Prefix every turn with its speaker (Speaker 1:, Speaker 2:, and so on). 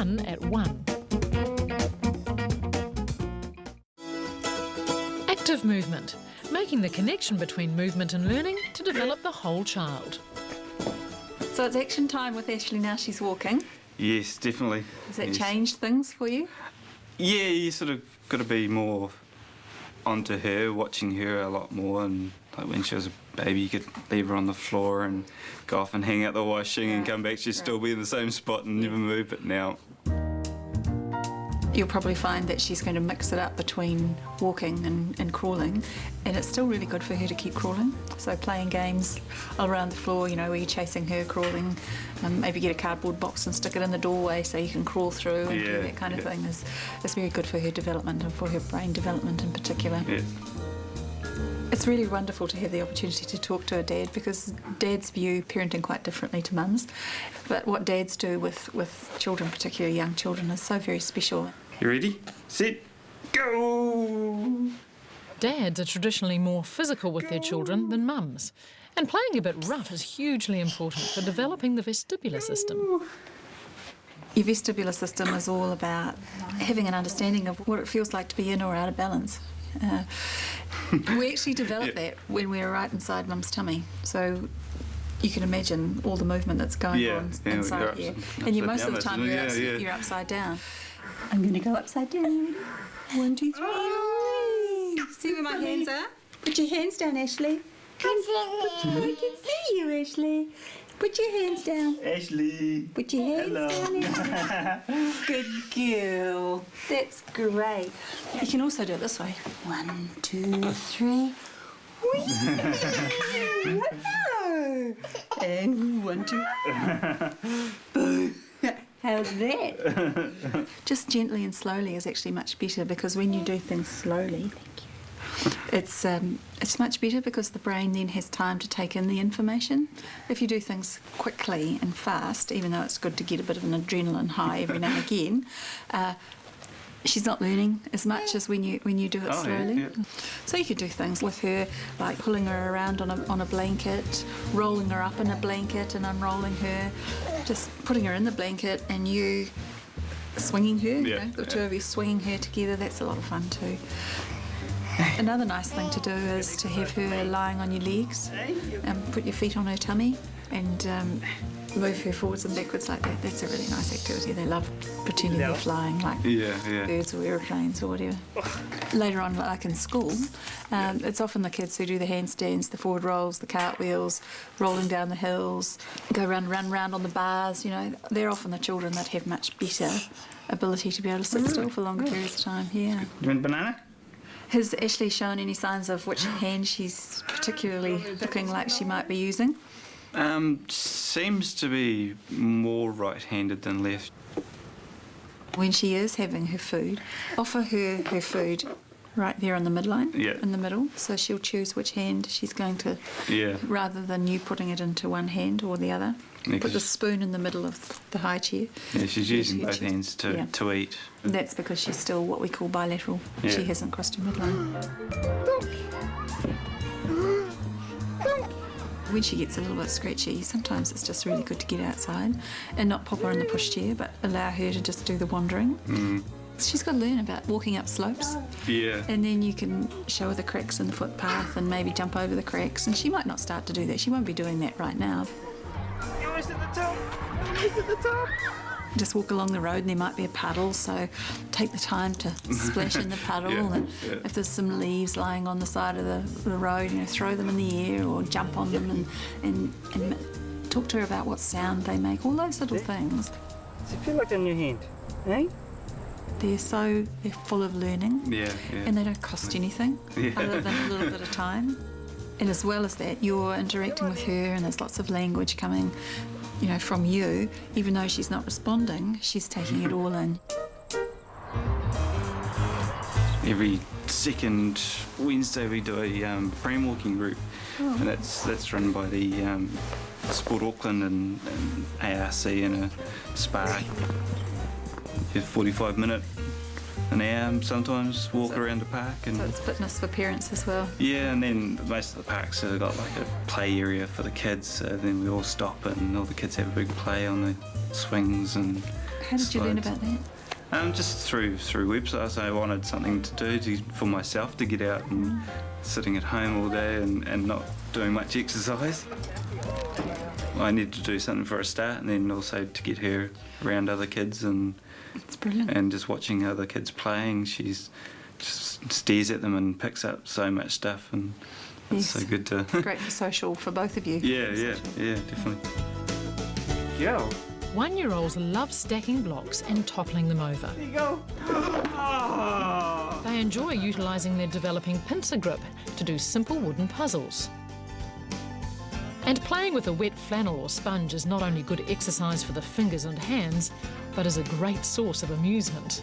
Speaker 1: fun at 1. Active movement, making the connection between movement and learning to develop the whole child.
Speaker 2: So it's action time with Ashley now she's walking.
Speaker 3: Yes, definitely.
Speaker 2: Has that
Speaker 3: Yes.
Speaker 2: changed things for you?
Speaker 3: Yeah, you sort of got to be more onto her, watching her a lot more. And like when she was a baby, you could leave her on the floor and go off and hang out the washing and come back. She'd still be in the same spot and never move. But now,
Speaker 2: You'll probably find that she's going to mix it up between walking and crawling, and it's still really good for her to keep crawling. So playing games around the floor, you know, where you're chasing her crawling, maybe get a cardboard box and stick it in the doorway so you can crawl through and do that kind of thing is very good for her development and for her brain development in particular.
Speaker 3: yeah.
Speaker 2: It's really wonderful to have the opportunity to talk to a dad because dads view parenting quite differently to mums. But what dads do with children, particularly young children, is so very special.
Speaker 3: You ready? Set, go!
Speaker 1: Dads are traditionally more physical with their children than mums, and playing a bit rough is hugely important for developing the vestibular system.
Speaker 2: Your vestibular system is all about having an understanding of what it feels like to be in or out of balance. We actually develop that when we're right inside mum's tummy. So you can imagine all the movement that's going on inside here. And most of the time you're upside down. I'm going to go upside down. 1, 2, 3. See where my hands are? Put your hands down, Ashley. I can see you, Ashley. Put your hands down.
Speaker 3: Ashley.
Speaker 2: Put your hands down, Ashley. Good girl. That's great. You can also do it this way. 1, 2, 3. Hello. And 1, 2. Boom. How's that? Just gently and slowly is actually much better because when you do things slowly, it's much better because the brain then has time to take in the information. If you do things quickly and fast, even though it's good to get a bit of an adrenaline high every now and again, she's not learning as much as when you do it slowly.
Speaker 3: Yeah.
Speaker 2: So you could do things with her like pulling her around on a blanket, rolling her up in a blanket and unrolling her, just putting her in the blanket and you swinging her, you know, the two of you swinging her together. That's a lot of fun too. Another nice thing to do is to have her lying on your legs and put your feet on her tummy and move her forwards and backwards like that. That's a really nice activity. They love pretending they're flying like birds or aeroplanes or whatever. Later on, like in school, it's often the kids who do the handstands, the forward rolls, the cartwheels, rolling down the hills, run round on the bars, you know. They're often the children that have much better ability to be able to sit still for longer periods of time. Yeah.
Speaker 3: You want banana?
Speaker 2: Has Ashley shown any signs of which hand she's particularly looking like she might be using?
Speaker 3: Seems to be more right-handed than left.
Speaker 2: When she is having her food, offer her her food right there on the midline, in the middle, so she'll choose which hand she's going to, rather than you putting it into one hand or the other.
Speaker 3: Yeah,
Speaker 2: put the spoon in the middle of the high chair.
Speaker 3: Yeah, she's using both hands to eat.
Speaker 2: That's because she's still what we call bilateral. Yeah. She hasn't crossed her midline. When she gets a little bit scratchy, sometimes it's just really good to get outside and not pop her in the pushchair, but allow her to just do the wandering. She's got to learn about walking up slopes.
Speaker 3: Yeah.
Speaker 2: And then you can show her the cracks in the footpath and maybe jump over the cracks. And she might not start to do that. She won't be doing that right now.
Speaker 3: You're almost at the top. Almost at the top.
Speaker 2: Just walk along the road and there might be a puddle, so take the time to splash in the puddle. And if there's some leaves lying on the side of the road, you know, throw them in the air or jump on them and talk to her about what sound they make, all those little things.
Speaker 4: Does it feel like on your hand, eh?
Speaker 2: They're full of learning, and they don't cost you anything other than a little bit of time. And as well as that, you're interacting with her and there's lots of language coming, you know, from you. Even though she's not responding, she's taking it all in.
Speaker 3: Every second Wednesday we do a pram walking group, and that's run by the Sport Auckland and ARC in a spa. 45-minute, an hour sometimes, walk around the park. And
Speaker 2: so it's fitness for parents as well.
Speaker 3: Yeah, and then most of the parks have got like a play area for the kids, so then we all stop and all the kids have a big play on the swings and
Speaker 2: How did you learn
Speaker 3: slides.
Speaker 2: about that?
Speaker 3: Just through websites. I wanted something to do for myself, to get out and sitting at home all day and not doing much exercise. I needed to do something for a start, and then also to get her around other kids and
Speaker 2: It's brilliant.
Speaker 3: and just watching other kids playing. She's just stares at them and picks up so much stuff, and it's
Speaker 2: Yes.
Speaker 3: so good to.
Speaker 2: Great for social for both of you.
Speaker 3: Yeah, definitely.
Speaker 4: Joe,
Speaker 1: 1-year-olds love stacking blocks and toppling them over.
Speaker 4: there you go. Oh.
Speaker 1: They enjoy utilising their developing pincer grip to do simple wooden puzzles. And playing with a wet flannel or sponge is not only good exercise for the fingers and hands, but is a great source of amusement.